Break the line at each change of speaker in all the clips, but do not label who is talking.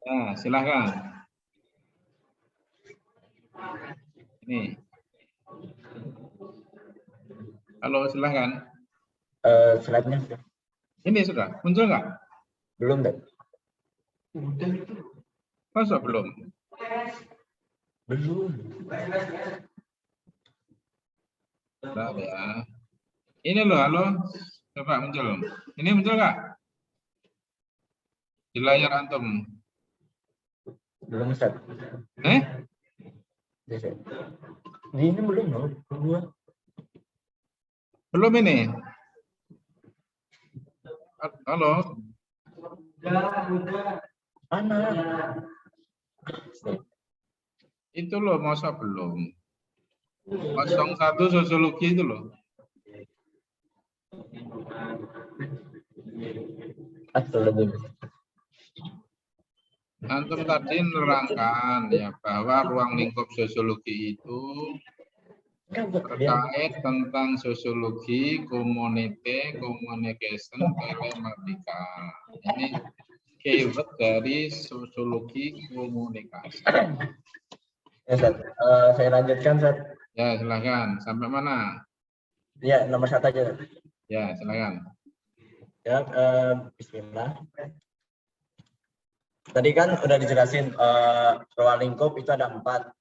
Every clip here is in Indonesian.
Nah, silahkan. Ini. Halo, silahkan.
Slide-nya
Ini sudah muncul nggak?
belum, Dek?
Masa belum?
Belum.
Nah, ya. Ini loh, halo. Coba muncul. Ini muncul nggak? Di layar antum.
Belum, Ustaz. Biasa. Ini belum loh, belum.
Belum ini. Halo.
Mana?
Itu loh, masa belum? 01 sosiologi itu loh.
Belum.
Antum tadi menerangkan ya bahwa ruang lingkup sosiologi itu terkait tentang sosiologi, community, communication, telematika. Ini keyword dari sosiologi komunikasi.
Ya, Ustaz. Saya lanjutkan, Ustaz.
Ya, silakan. Sampai mana?
Ya, nomor 1 aja, Ustaz.
Ya, silakan.
Ya, bismillah. Tadi kan udah dijelasin ruang lingkup itu ada 4.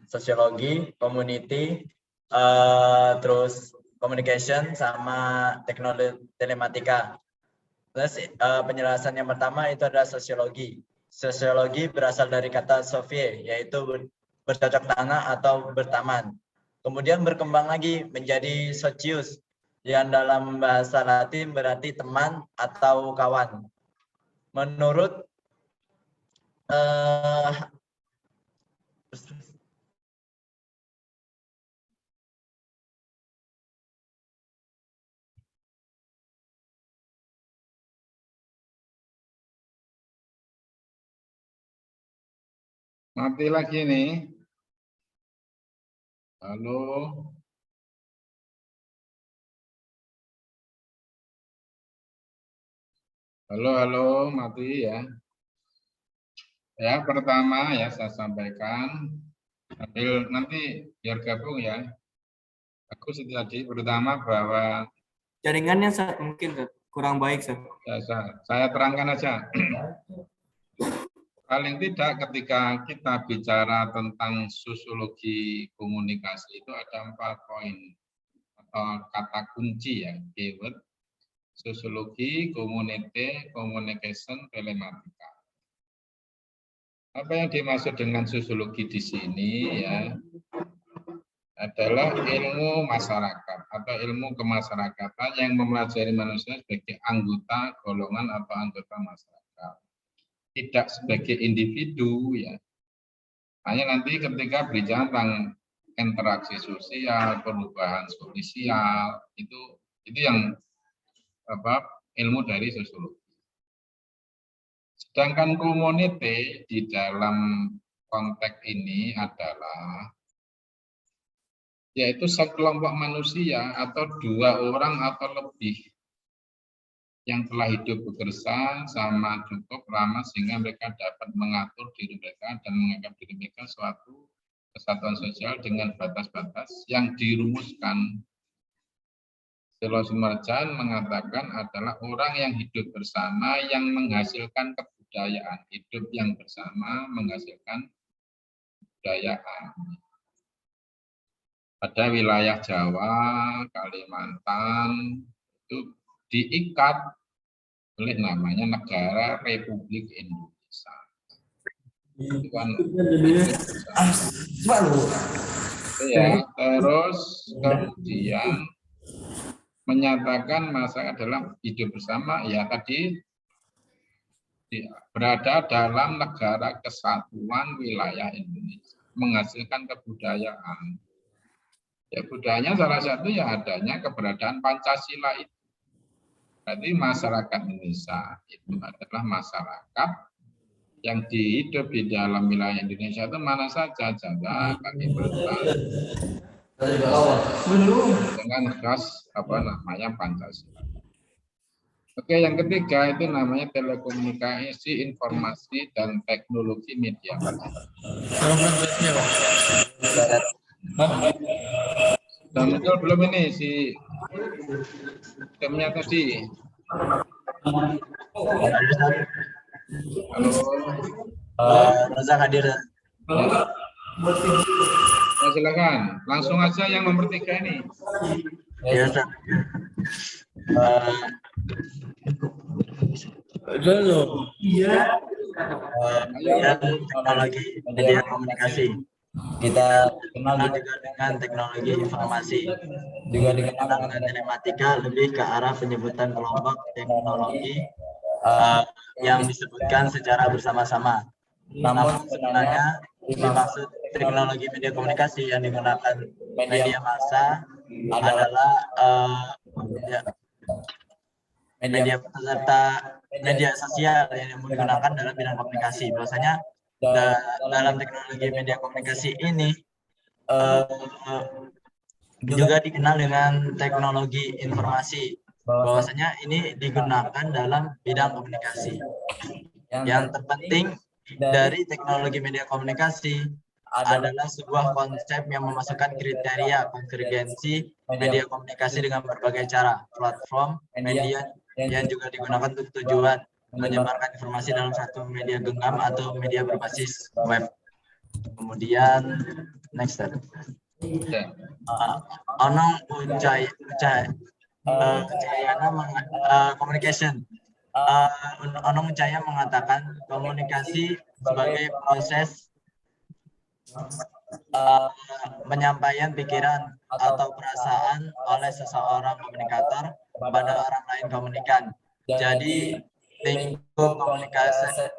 Sosiologi, community, terus communication, sama teknologi telematika. Terus penjelasan yang pertama itu adalah sosiologi. Sosiologi berasal dari kata sophie, yaitu bercocok tanam atau berteman. Kemudian berkembang lagi menjadi socius, yang dalam bahasa Latin berarti teman atau kawan. Menurut
Mati lagi nih. Halo. Halo, mati ya. Ya, pertama ya saya sampaikan, sambil nanti biar gabung ya. Aku tadi pertama bahwa
jaringannya mungkin kurang baik, Sir.
ya, saya terangkan aja. Paling tidak ketika kita bicara tentang sosiologi komunikasi itu ada 4 poin atau kata kunci ya, keyword sosiologi, community, communication, telematika. Apa yang dimaksud dengan sosiologi di sini ya adalah ilmu masyarakat atau ilmu kemasyarakatan yang mempelajari manusia sebagai anggota golongan atau anggota masyarakat, tidak sebagai individu ya. Hanya nanti ketika berbicara tentang interaksi sosial, perubahan sosial, itu yang ilmu dari sosiologi. Sedangkan community di dalam konteks ini adalah yaitu sekelompok manusia atau 2 orang atau lebih yang telah hidup bekerja sama cukup lama sehingga mereka dapat mengatur diri mereka dan menganggap diri mereka suatu kesatuan sosial dengan batas-batas yang dirumuskan. Selo Sumerjan mengatakan adalah orang yang hidup bersama yang menghasilkan kebudayaan. Hidup yang bersama menghasilkan kebudayaan. Pada wilayah Jawa, Kalimantan, itu diikat oleh namanya Negara Republik Indonesia. Itu kan ya, terus kemudian menyatakan masyarakat adalah hidup bersama, ya tadi berada dalam negara kesatuan wilayah Indonesia, menghasilkan kebudayaan. Ya, budayanya salah satu ya adanya keberadaan Pancasila itu. Berarti masyarakat Indonesia itu adalah masyarakat yang hidup di dalam wilayah Indonesia itu mana saja, Jawa, Kalimantan, dengan khas Pancasila. Oke, yang ketiga itu namanya telekomunikasi, informasi, dan teknologi media. Sudah muncul belum ini si temnya tadi? Halo.
Razak hadir.
Ya, silakan. Langsung aja yang nomor 3 ini.
Ya, Ustaz. Teknologi media komunikasi. Kita kenal juga dengan teknologi informasi. Juga dikenal dengan telematika, lebih ke arah penyebutan kelompok teknologi yang disebutkan secara bersama-sama. Namun sebenarnya dimaksud teknologi media komunikasi yang digunakan media massa adalah media serta media sosial yang digunakan dalam bidang komunikasi. Bahwasanya dalam teknologi media komunikasi ini juga dikenal dengan teknologi informasi. Bahwasanya ini digunakan dalam bidang komunikasi. Yang terpenting dari teknologi media komunikasi adalah sebuah konsep yang memasukkan kriteria konvergensi media komunikasi dengan berbagai cara, platform, media yang juga digunakan untuk tujuan menyebarkan informasi dalam satu media genggam atau media berbasis web. Kemudian next step. Onong communication. Onong Ucaya mengatakan komunikasi sebagai proses penyampaian pikiran atau perasaan oleh seseorang komunikator kepada orang lain komunikan. Jadi lingkup komunikasi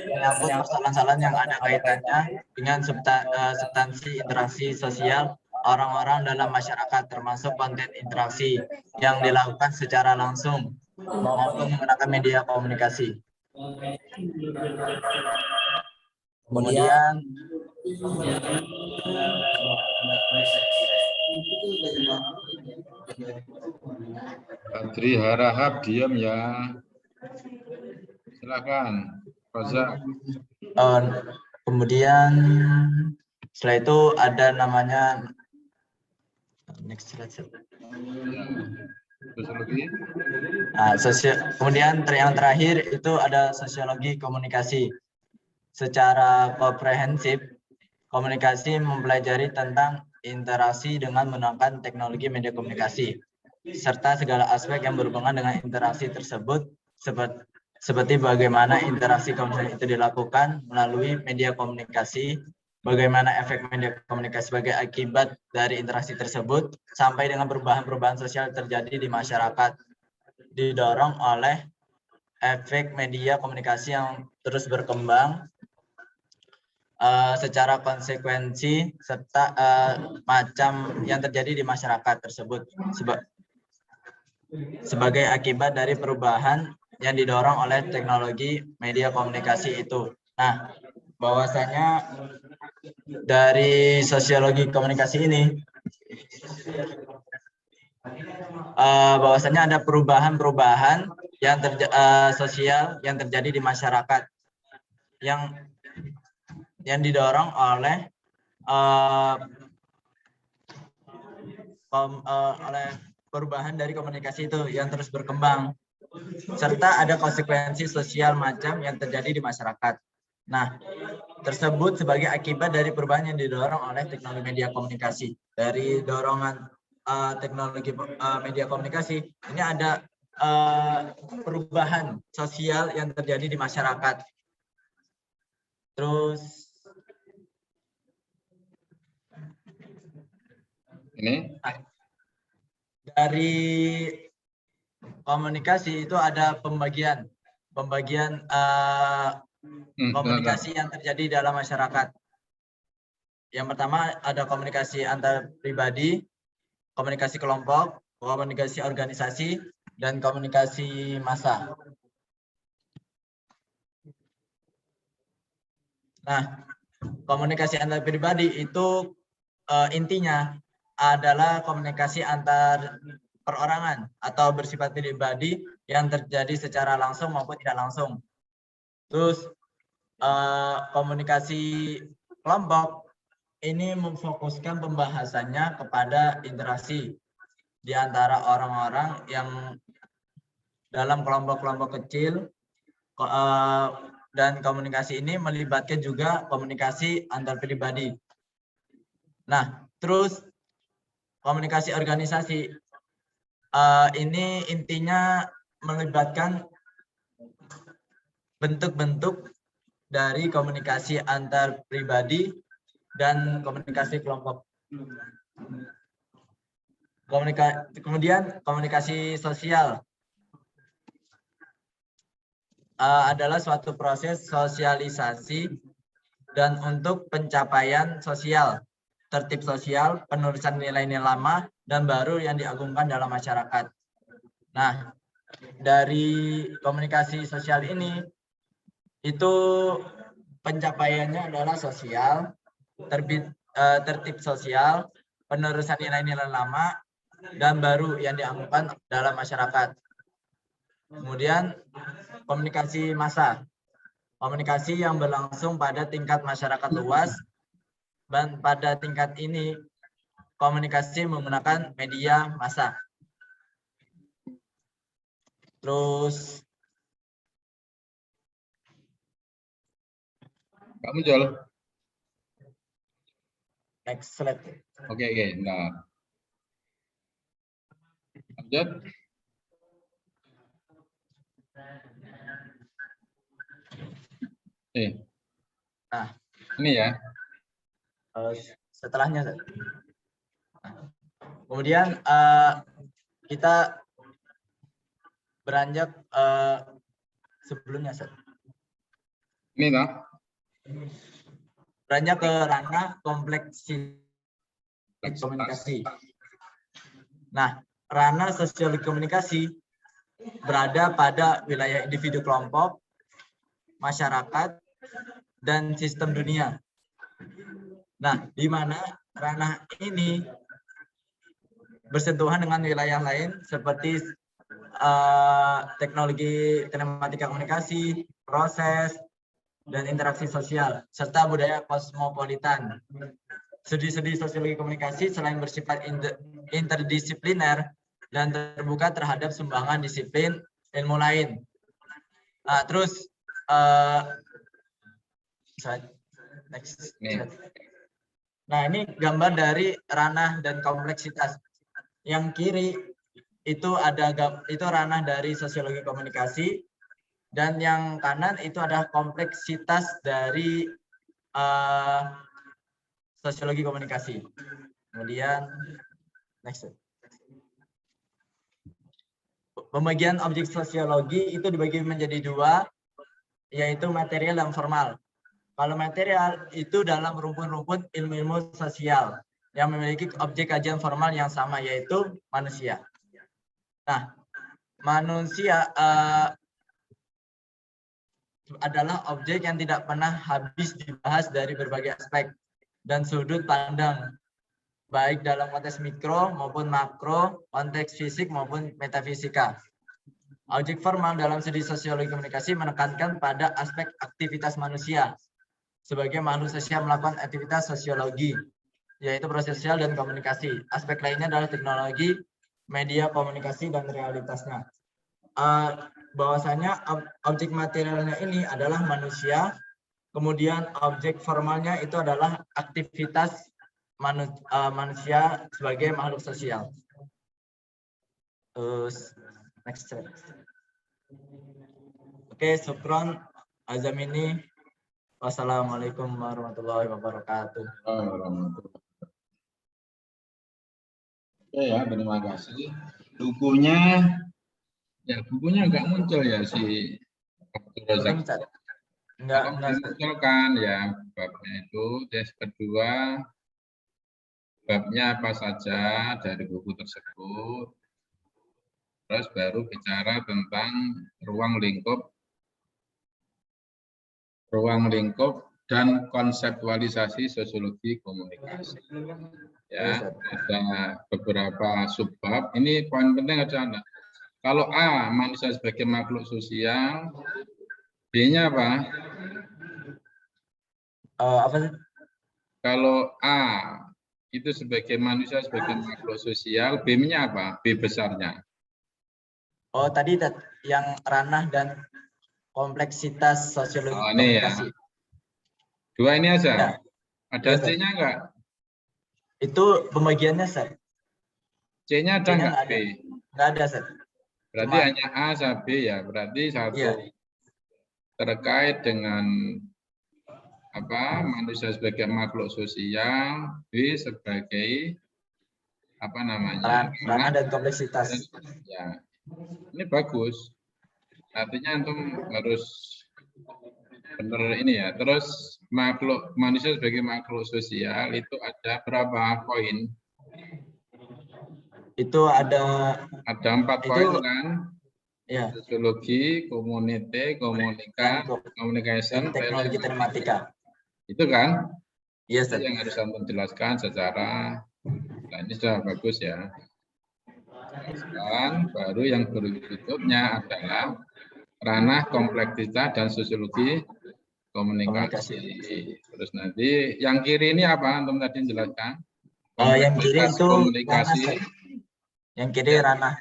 menyangkut persoalan-persoalan yang ada kaitannya dengan substansi interaksi sosial orang-orang dalam masyarakat, termasuk konten interaksi yang dilakukan secara langsung maupun menggunakan media komunikasi. Kemudian
Adri Harahap diam ya. Silakan, Roza.
Kemudian setelah itu ada namanya next slide.
Sosiologi.
Kemudian yang terakhir itu ada sosiologi komunikasi. Secara komprehensif, komunikasi mempelajari tentang interaksi dengan menggunakan teknologi media komunikasi, serta segala aspek yang berhubungan dengan interaksi tersebut, seperti bagaimana interaksi komunikasi itu dilakukan melalui media komunikasi, bagaimana efek media komunikasi sebagai akibat dari interaksi tersebut, sampai dengan perubahan-perubahan sosial terjadi di masyarakat, didorong oleh efek media komunikasi yang terus berkembang secara konsekuensi serta macam yang terjadi di masyarakat tersebut sebagai akibat dari perubahan yang didorong oleh teknologi media komunikasi itu. Nah, bahwasanya dari sosiologi komunikasi ini bahwasanya ada perubahan-perubahan yang sosial yang terjadi di masyarakat yang didorong oleh perubahan dari komunikasi itu yang terus berkembang, serta ada konsekuensi sosial macam yang terjadi di masyarakat. Nah, tersebut sebagai akibat dari perubahan yang didorong oleh teknologi media komunikasi. Dari dorongan teknologi media komunikasi ini ada perubahan sosial yang terjadi di masyarakat. Terus
ini
dari komunikasi itu ada pembagian komunikasi yang terjadi dalam masyarakat. Yang pertama ada komunikasi antar pribadi, komunikasi kelompok, komunikasi organisasi, dan komunikasi massa. Nah, komunikasi antar pribadi itu intinya adalah komunikasi antar perorangan atau bersifat pribadi yang terjadi secara langsung maupun tidak langsung. Terus komunikasi kelompok ini memfokuskan pembahasannya kepada interaksi di antara orang-orang yang dalam kelompok-kelompok kecil, dan komunikasi ini melibatkan juga komunikasi antar pribadi. Nah, terus komunikasi organisasi ini intinya melibatkan bentuk-bentuk dari komunikasi antar pribadi dan komunikasi kelompok. Kemudian komunikasi sosial adalah suatu proses sosialisasi dan untuk pencapaian sosial, tertib sosial, penulisan nilai-nilai lama dan baru yang diagungkan dalam masyarakat. Nah, dari komunikasi sosial ini itu pencapaiannya adalah sosial, tertib sosial, penerusan nilai-nilai lama dan baru yang diagungkan dalam masyarakat. Kemudian komunikasi massa, komunikasi yang berlangsung pada tingkat masyarakat luas, dan pada tingkat ini komunikasi menggunakan media massa. Terus
Pak Munjol.
next slide.
Oke, nah. Lanjut.
Nah,
ini ya.
Setelahnya. Kemudian kita beranjak sebelumnya.
Ini toh.
Beranjak ke ranah kompleksitas komunikasi. Nah, ranah sosiologi komunikasi berada pada wilayah individu kelompok, masyarakat, dan sistem dunia. Nah, di mana ranah ini bersentuhan dengan wilayah lain seperti teknologi telematika komunikasi, proses, dan interaksi sosial, serta budaya kosmopolitan. Studi-studi sosiologi komunikasi selain bersifat interdisipliner dan terbuka terhadap sumbangan disiplin ilmu lain. Nah, terus next. Nah, ini gambar dari ranah dan kompleksitas. Yang kiri itu itu ranah dari sosiologi komunikasi, dan yang kanan itu adalah kompleksitas dari sosiologi komunikasi. Kemudian next. Pembagian objek sosiologi itu dibagi menjadi dua, yaitu material dan formal. Kalau material itu dalam rumpun-rumpun ilmu-ilmu sosial yang memiliki objek kajian formal yang sama, yaitu manusia. Nah, manusia adalah objek yang tidak pernah habis dibahas dari berbagai aspek dan sudut pandang, baik dalam konteks mikro maupun makro, konteks fisik maupun metafisika. Objek formal dalam studi sosiologi komunikasi menekankan pada aspek aktivitas manusia sebagai makhluk sosial melakukan aktivitas sosiologi, yaitu proses sosial dan komunikasi. Aspek lainnya adalah teknologi, media komunikasi, dan realitasnya. Bahwasanya objek materialnya ini adalah manusia, kemudian objek formalnya itu adalah aktivitas manusia sebagai makhluk sosial. Terus next slide. Oke, syukron azamini. Wassalamualaikum warahmatullahi wabarakatuh.
Ya, terima kasih. Bukunya nggak muncul ya si Rozak. Enggak munculkan ya babnya itu. Tes kedua, babnya apa saja dari buku tersebut. Terus baru bicara tentang ruang lingkup dan konseptualisasi sosiologi komunikasi. Ya, ada beberapa subbab. Ini poin penting aja, Anda. Kalau A, manusia sebagai makhluk sosial, B-nya apa?
Apa sih?
Kalau A itu sebagai manusia sebagai makhluk sosial, B-nya apa? B besarnya.
Oh, tadi yang ranah dan kompleksitas sosiologi
Oh, ini ya.
komunikasi.
Dua ini aja.
Ya.
Ada
Iya, Sir.
C-nya enggak?
Itu pembagiannya, Sir.
C-nya ada
C-nya
enggak?
nggak
B.
ada. Nggak ada, Sir.
Berarti
Cuma-
hanya A sama B ya. Berarti satu
Iya.
terkait dengan apa? Manusia sebagai makhluk sosial, B sebagai apa namanya?
Ranah dan kompleksitas.
Ya. Ini bagus. Artinya antum harus benar ini ya. Terus manusia sebagai makhluk sosial itu ada berapa poin?
Itu ada
4
itu,
poin kan?
ya,
Sosiologi, community, communication,
teknologi telematika.
itu kan?
Iya,
Itu
Sir.
yang harus antum jelaskan secara, nah ini sudah bagus ya. Dan baru yang berikutnya adalah ranah kompleksitas dan sosiologi komunikasi. Terus nanti yang kiri ini apa? Antum tadi jelaskan.
Yang kiri
Kompleksitas
itu
komunikasi.
ranah, Sir. Yang kiri
Ya.
ranah.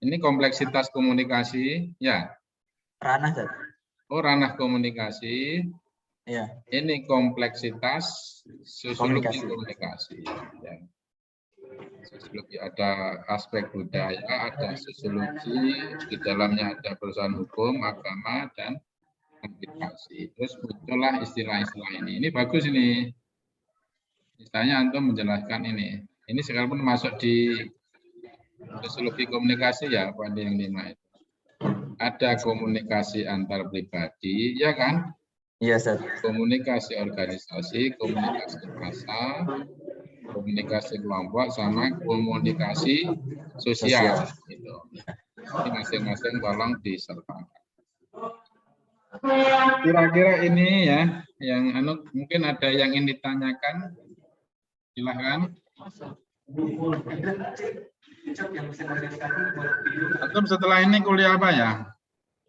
Ini kompleksitas komunikasi, ya.
Ranah, Sir.
Oh, ranah komunikasi.
Iya.
Ini kompleksitas sosiologi
Komunikasi.
komunikasi. Ya. Sosiologi ada aspek budaya, ada sosiologi, di dalamnya ada perusahaan hukum, agama, dan aplikasi. Terus muncullah istilah-istilah ini. Ini bagus ini. Misalnya antum menjelaskan ini. Ini sekalipun masuk di sosiologi komunikasi ya, pada yang 5 itu. Ada komunikasi antar pribadi, ya kan?
Iya, Sir.
Komunikasi organisasi, komunikasi massa, komunikasi kelompok, sama komunikasi sosial. Gitu. Ini masing-masing tolong disertakan. Kira-kira ini ya, yang mungkin ada yang ingin ditanyakan, silahkan. Antum setelah ini kuliah apa ya?